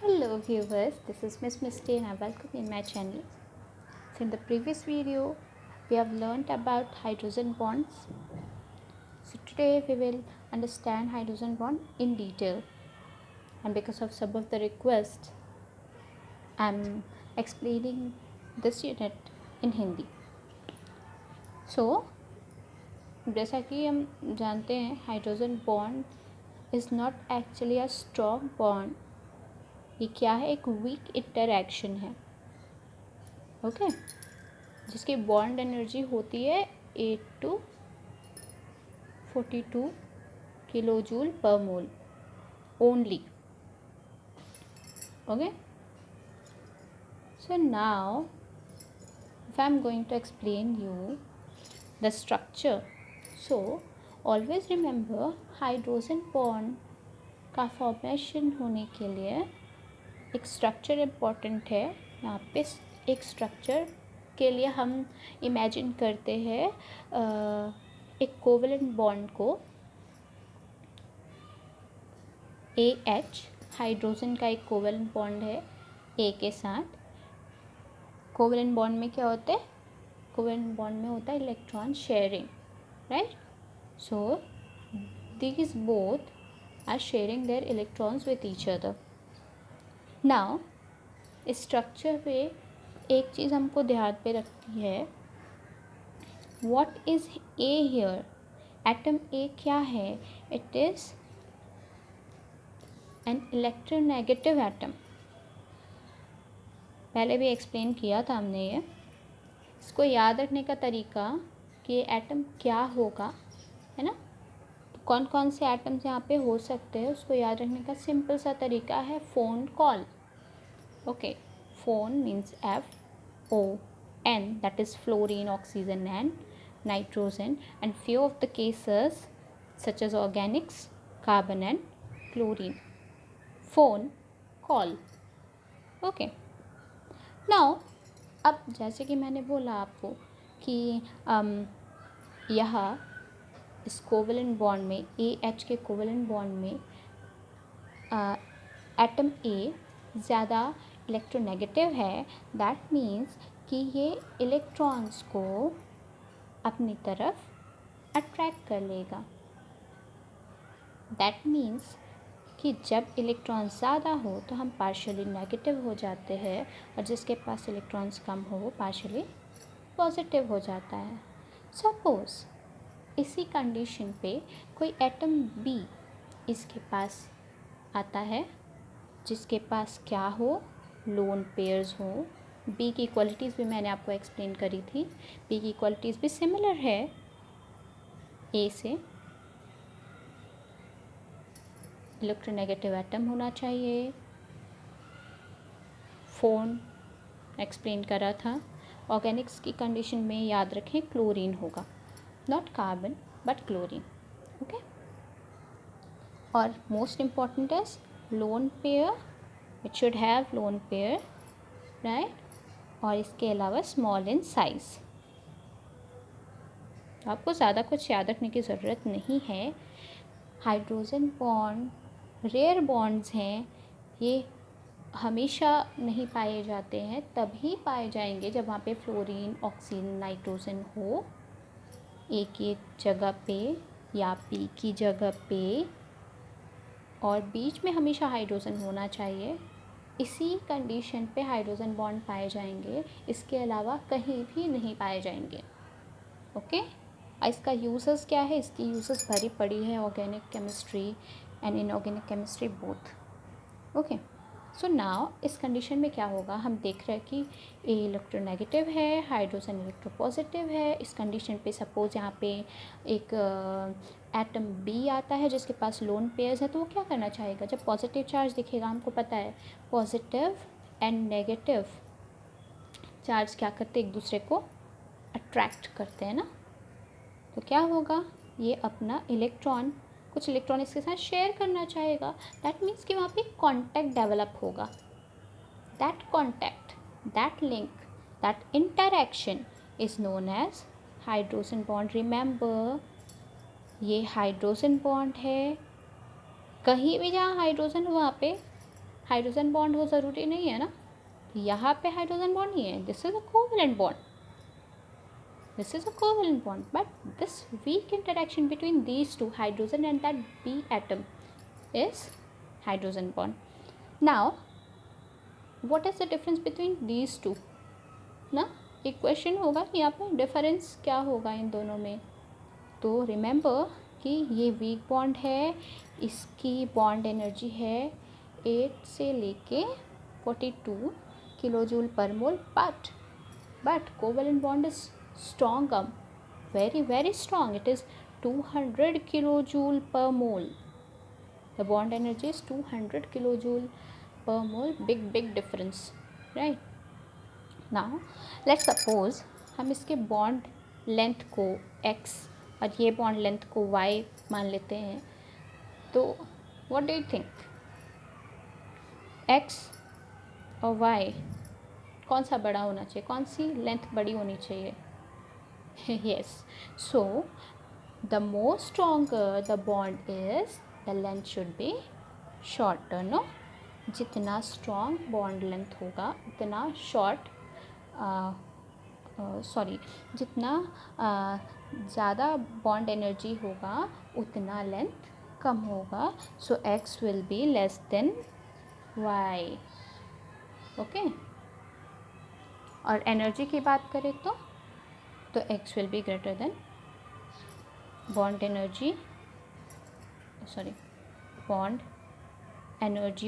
Hello viewers, this is Miss Misty and I welcome you in my channel. So in the previous video, we have learnt about hydrogen bonds. So today we will understand hydrogen bond in detail. And because of some of the requests, I am explaining this unit in Hindi. So जैसा कि हम जानते हैं hydrogen bond is not actually a strong bond. ये क्या है? एक week interaction है. ओके जिसकी बॉन्ड एनर्जी होती है 8 to 42 किलो जूल पर मोल only. Okay so now if I am going to explain you the structure, so always remember hydrogen bond का फॉर्मेशन होने के लिए एक स्ट्रक्चर इम्पॉर्टेंट है. यहाँ पे एक स्ट्रक्चर के लिए हम इमेजिन करते हैं एक कोवेलेंट बॉन्ड को AH. हाइड्रोजन का एक कोवेलेंट बॉन्ड है A के साथ. कोवेलेंट बॉन्ड में क्या होता है? कोवेलेंट बॉन्ड में होता है electron sharing, right? So these both are sharing their electrons with each other. Now इस स्ट्रक्चर पे एक चीज़ हमको ध्यान पे रखती है. What is A here? Atom A क्या है? It is an electronegative atom. पहले भी एक्सप्लेन किया था हमने ये. इसको याद रखने का तरीका कि एटम क्या होगा, है ना? तो कौन कौन से एटम्स यहाँ पे हो सकते हैं उसको याद रखने का सिंपल सा तरीका है phone call. Okay phone means FON, that is fluorine, oxygen and nitrogen, and few of the cases such as organics, carbon and chlorine. Phone call. Okay now अब जैसे कि मैंने बोला आपको कि यहाँ इस कोवेलेंट बॉन्ड में AH के कोवेलेंट बॉन्ड में एटम A ज़्यादा इलेक्ट्रोनेगेटिव है. दैट मीन्स कि ये इलेक्ट्रॉन्स को अपनी तरफ अट्रैक्ट कर लेगा. दैट मीन्स कि जब इलेक्ट्रॉन ज़्यादा हो तो हम पार्शियली नेगेटिव हो जाते हैं और जिसके पास इलेक्ट्रॉन्स कम हो वो पार्शियली पॉजिटिव हो जाता है. सपोज़ इसी कंडीशन पे कोई एटम B इसके पास आता है जिसके पास क्या हो? लोन पेयर्स हो. बी की क्वालिटीज़ भी मैंने आपको एक्सप्लेन करी थी. बी की क्वालिटीज़ भी सिमिलर है ए से. इलेक्ट्रोनेगेटिव एटम होना चाहिए. फोन एक्सप्लेन करा था. ऑर्गेनिक्स की कंडीशन में याद रखें क्लोरीन होगा, not carbon but chlorine. Okay और most important is lone pair. It should have lone pair, right? और इसके अलावा स्मॉल इन साइज़. आपको ज़्यादा कुछ याद रखने की ज़रूरत नहीं है. हाइड्रोजन बॉन्ड रेयर बॉन्ड्स हैं. ये हमेशा नहीं पाए जाते हैं, तभी पाए जाएंगे जब वहाँ पे फ्लोरीन, ऑक्सीजन, नाइट्रोजन हो ए की जगह पे या बी की जगह पे, और बीच में हमेशा हाइड्रोजन होना चाहिए. इसी कंडीशन पे हाइड्रोजन बॉन्ड पाए जाएंगे, इसके अलावा कहीं भी नहीं पाए जाएंगे. ओके इसका यूजेस क्या है? इसकी यूजेस भरी पड़ी है organic chemistry and inorganic chemistry both. Okay so now इस कंडीशन में क्या होगा? हम देख रहे हैं कि ए इलेक्ट्रोनेगेटिव है, हाइड्रोजन इलेक्ट्रोपॉजिटिव है. इस कंडीशन पे सपोज़ यहाँ पे एक एटम बी आता है जिसके पास लोन पेयर्स है, तो वो क्या करना चाहेगा? जब पॉजिटिव चार्ज दिखेगा, हमको पता है पॉजिटिव एंड नेगेटिव चार्ज क्या करते हैं? एक दूसरे को अट्रैक्ट करते हैं ना. तो क्या होगा? ये अपना इलेक्ट्रॉन कुछ इलेक्ट्रॉन इसके साथ शेयर करना चाहेगा. दैट मीन्स कि वहाँ पे कॉन्टैक्ट डेवलप होगा. That contact, that link, that interaction is known as hydrogen bond. Remember ये हाइड्रोजन बॉन्ड है. कहीं भी जहाँ हाइड्रोजन हो वहाँ पे हाइड्रोजन बॉन्ड हो ज़रूरी नहीं है ना, यहाँ पे हाइड्रोजन बॉन्ड नहीं है, this is a covalent bond, this is a covalent bond, but this weak interaction between these two, hydrogen and that B atom, is hydrogen bond. Now what is the difference between these two ना, एक question होगा कि यहाँ पे difference क्या होगा इन दोनों में। तो रिमेंबर कि ये वीक बॉन्ड है, इसकी बॉन्ड एनर्जी है 8 से लेके 42 किलोजूल पर मोल, but covalent bond is stronger, very strong. It is 200 kilojoule per mole. The bond energy is 200 kilojoule per mole. Big difference, right? Now let's suppose हम इसके bond length को x और ये bond length को y मान लेते हैं, तो what do you think, x और y कौन सा बड़ा होना चाहिए, कौन सी लेंथ बड़ी होनी चाहिए? yes, so the more stronger the bond is, the length should be shorter, no? जितना strong bond length होगा उतना short, जितना ज़्यादा bond energy होगा उतना length कम होगा, so x will be less than y, okay? और एनर्जी की बात करें तो x will be greater than bond energy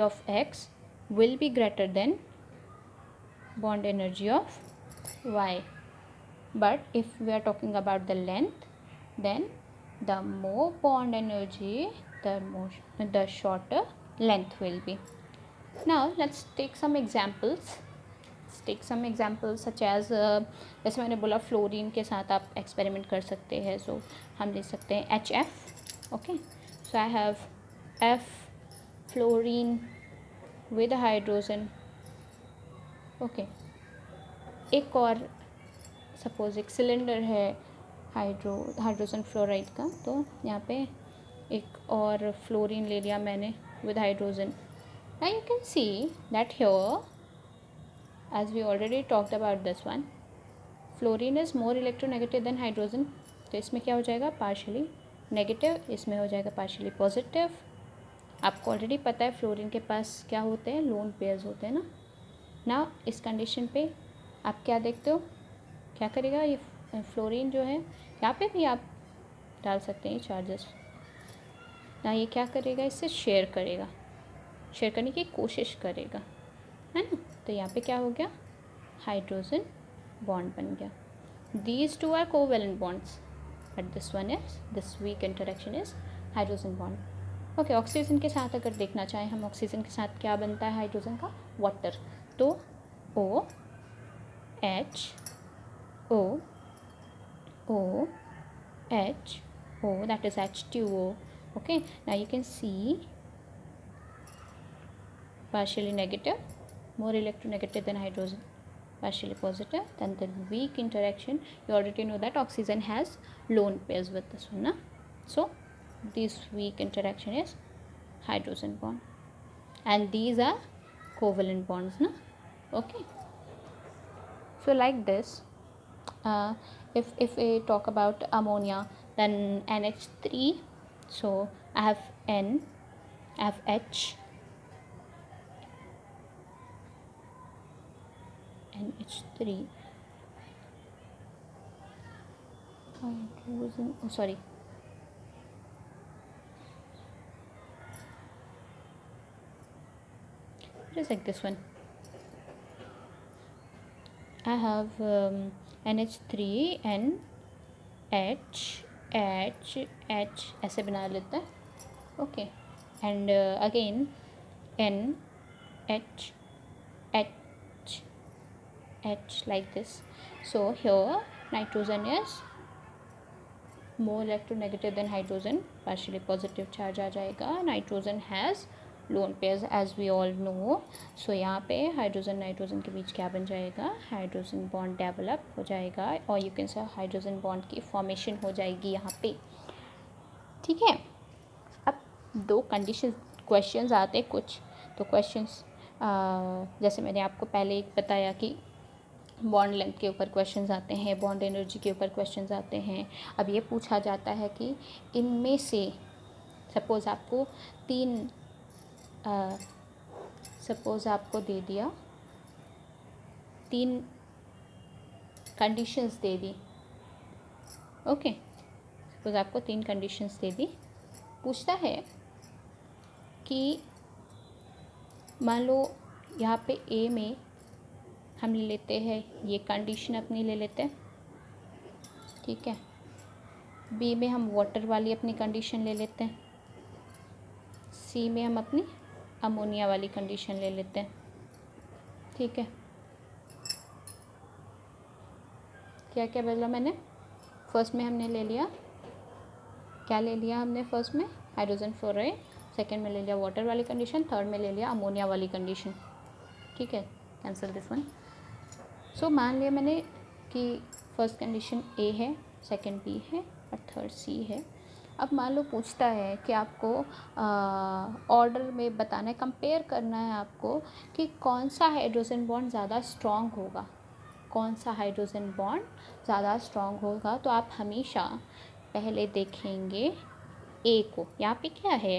of x will be greater than bond energy of y. But if we are talking about the length, then the more bond energy, the shorter length will be. Now let's take some examples. Such as जैसे मैंने बोला fluorine के साथ आप experiment कर सकते हैं, सो हम ले सकते हैं HF, okay, so I have F fluorine with hydrogen, okay. एक और सपोज एक सिलेंडर है हाइड्रोजन फ्लोराइड का, तो यहाँ पे एक और फ्लोरीन ले लिया मैंने with hydrogen. Now you can see that here, as we already talked about this one, fluorine is more electronegative than hydrogen. तो इसमें क्या हो जाएगा, पार्शली नेगेटिव, इसमें हो जाएगा पार्शली पॉजिटिव. आपको ऑलरेडी पता है फ्लोरीन के पास क्या होते हैं, लोन पेयर्स होते हैं ना. ना इस कंडीशन पे आप क्या देखते हो, क्या करेगा ये फ्लोरीन जो है, यहाँ पे भी आप डाल सकते हैं चार्जेस ना, ये क्या करेगा, इससे शेयर करेगा, शेयर करने की कोशिश करेगा, है ना. तो यहाँ पे क्या हो गया, हाइड्रोजन बॉन्ड बन गया. These two are covalent bonds but this one is, this weak interaction is hydrogen bond. Okay, oxygen के साथ अगर देखना चाहें हम, ऑक्सीजन के साथ क्या बनता है हाइड्रोजन का, वाटर. तो O H O O H O, that is H2O. Okay, now you can see partially negative, more electronegative than hydrogen, partially positive. Then the weak interaction, you already know that oxygen has lone pairs with this one, na? So this weak interaction is hydrogen bond, and these are covalent bonds, na? Okay, so like this, if we talk about ammonia, then NH3, so I have N, I have H, NH3, hydrogen, oh sorry, it is like this one. I have NH3 N H H H ऐसे बना लेता है. Okay, and again N H H H like this. So here nitrogen is more electronegative than hydrogen, partially positive charge आ जाएगा. Nitrogen has lone pairs as we all know. So यहाँ पे hydrogen nitrogen के बीच क्या बन जाएगा, hydrogen bond develop हो जाएगा, और you can say hydrogen bond की फॉर्मेशन हो जाएगी यहाँ पे. ठीक है, अब दो कंडीशन क्वेश्चंस आते हैं कुछ, तो क्वेश्चंस जैसे मैंने आपको पहले एक बताया कि बॉन्ड लेंथ के ऊपर क्वेश्चंस आते हैं, बॉन्ड एनर्जी के ऊपर क्वेश्चंस आते हैं। अब ये पूछा जाता है कि इनमें से सपोज़ आपको सपोज़ आपको दे दिया 3 कंडीशंस दे दी, ओके, सपोज़ आपको 3 कंडीशंस दे दी। पूछता है कि मान लो यहाँ पे ए में हम ले लेते हैं, ये कंडीशन अपनी ले लेते हैं, ठीक है। बी में हम वाटर वाली अपनी कंडीशन ले लेते हैं, सी में हम अपनी अमोनिया वाली कंडीशन ले लेते हैं, ठीक है। क्या क्या बदला मैंने? फर्स्ट में हमने ले लिया, क्या ले लिया हमने? फर्स्ट में हाइड्रोजन फ्लोराइड, सेकेंड में ले लिया वाटर वाली कंडीशन, थर्ड में ले लिया अमोनिया वाली कंडीशन, ठीक है। Cancel this one. सो मान लिया मैंने कि फर्स्ट कंडीशन ए है, सेकेंड बी है और थर्ड सी है। अब मान लो पूछता है कि आपको ऑर्डर में बताना है, कंपेयर करना है आपको कि कौन सा हाइड्रोजन बॉन्ड ज़्यादा स्ट्रॉन्ग होगा, कौन सा हाइड्रोजन बॉन्ड ज़्यादा स्ट्रॉन्ग होगा। तो आप हमेशा पहले देखेंगे ए को। यहाँ पे क्या है?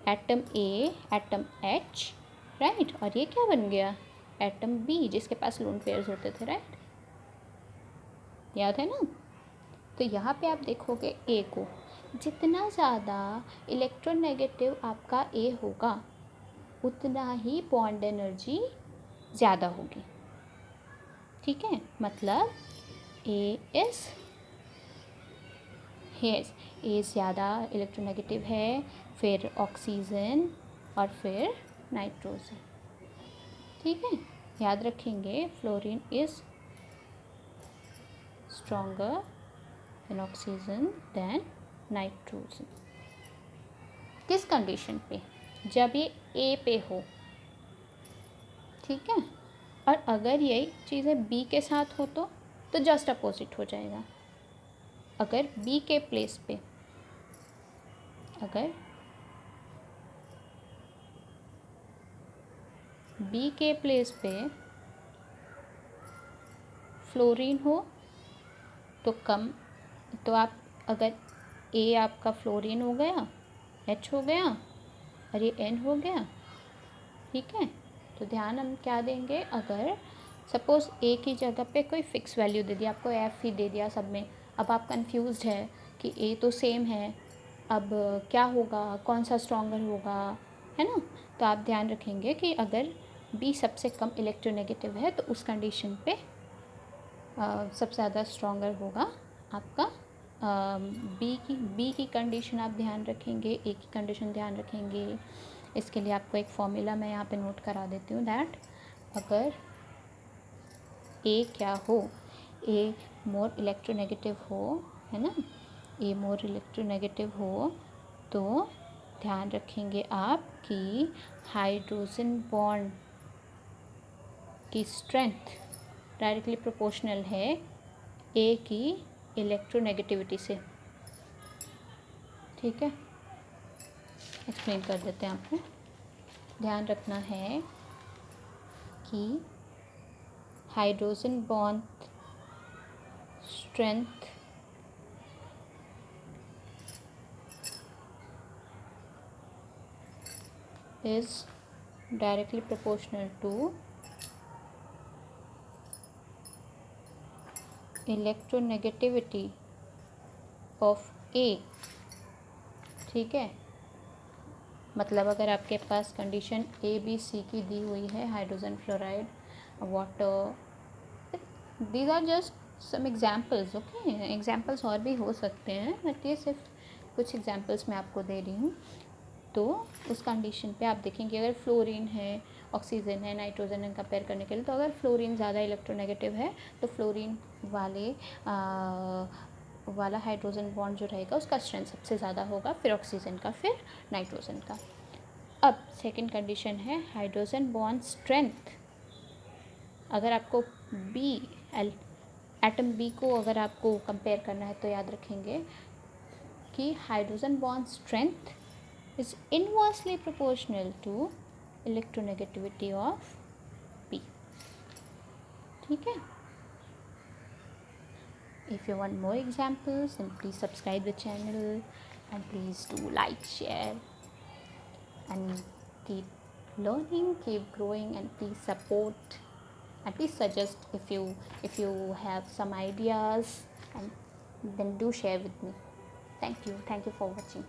Atom A, atom H, right, और ये क्या बन गया? एटम बी, जिसके पास लोन पेयर्स होते थे, राइट, याद है ना। तो यहाँ पे आप देखोगे ए को, जितना ज़्यादा इलेक्ट्रोनेगेटिव आपका ए होगा उतना ही बॉन्ड एनर्जी ज़्यादा होगी, ठीक है। मतलब ए इज़ ए ज़्यादा इलेक्ट्रोनेगेटिव है, फिर ऑक्सीजन और फिर नाइट्रोजन, ठीक है। याद रखेंगे fluorine is stronger than oxygen than nitrogen. किस कंडीशन पे? जब ये ए पे हो, ठीक है। और अगर यही चीज़ें बी के साथ हो तो जस्ट अपोजिट हो जाएगा। अगर बी के प्लेस पे, अगर बी के प्लेस पे फ्लोरीन हो तो कम, तो आप अगर ए आपका फ्लोरीन हो गया, एच हो गया और ये एन हो गया, ठीक है। तो ध्यान हम क्या देंगे? अगर सपोज़ ए की जगह पे कोई फिक्स वैल्यू दे दिया, आपको एफ ही दे दिया सब में, अब आप कंफ्यूज्ड है कि ए तो सेम है, अब क्या होगा, कौन सा स्ट्रॉन्गर होगा, है ना। तो आप ध्यान रखेंगे कि अगर बी सबसे कम इलेक्ट्रोनेगेटिव है तो उस कंडीशन पे सबसे ज़्यादा स्ट्रॉन्गर होगा आपका बी की कंडीशन आप ध्यान रखेंगे, ए की कंडीशन ध्यान रखेंगे। इसके लिए आपको एक फॉर्मूला मैं यहाँ पे नोट करा देती हूँ, दैट अगर ए क्या हो, ए मोर इलेक्ट्रोनेगेटिव हो, है ना, ए मोर इलेक्ट्रोनेगेटिव हो तो ध्यान रखेंगे आप कि हाइड्रोजन बॉन्ड की स्ट्रेंथ डायरेक्टली प्रोपोर्शनल है ए की इलेक्ट्रोनेगेटिविटी से, ठीक है। एक्सप्लेन कर देते हैं आपको। ध्यान रखना है कि hydrogen bond strength is directly proportional to electronegativity of A, ठीक है। मतलब अगर आपके पास कंडीशन ए बी सी की दी हुई है, hydrogen fluoride, water, these are just some examples, okay. Examples और भी हो सकते हैं बट ये सिर्फ कुछ एग्जाम्पल्स मैं आपको दे रही हूँ। तो उस कंडीशन पे आप देखेंगे अगर फ्लोरीन है, ऑक्सीजन है, नाइट्रोजन है कंपेयर करने के लिए, तो अगर फ्लोरीन ज़्यादा इलेक्ट्रोनेगेटिव है तो फ्लोरीन वाला हाइड्रोजन बॉन्ड जो रहेगा उसका स्ट्रेंथ सबसे ज़्यादा होगा, फिर ऑक्सीजन का, फिर नाइट्रोजन का। अब सेकंड कंडीशन है हाइड्रोजन बॉन्ड स्ट्रेंथ। अगर आपको बी एटम बी को अगर आपको कंपेयर करना है तो याद रखेंगे कि hydrogen bond strength is inversely proportional to electronegativity of P. ठीक है. If you want more examples, then please subscribe the channel and please do like, share, and keep learning, keep growing, and please support and please suggest if you have some ideas, and then do share with me. Thank you for watching.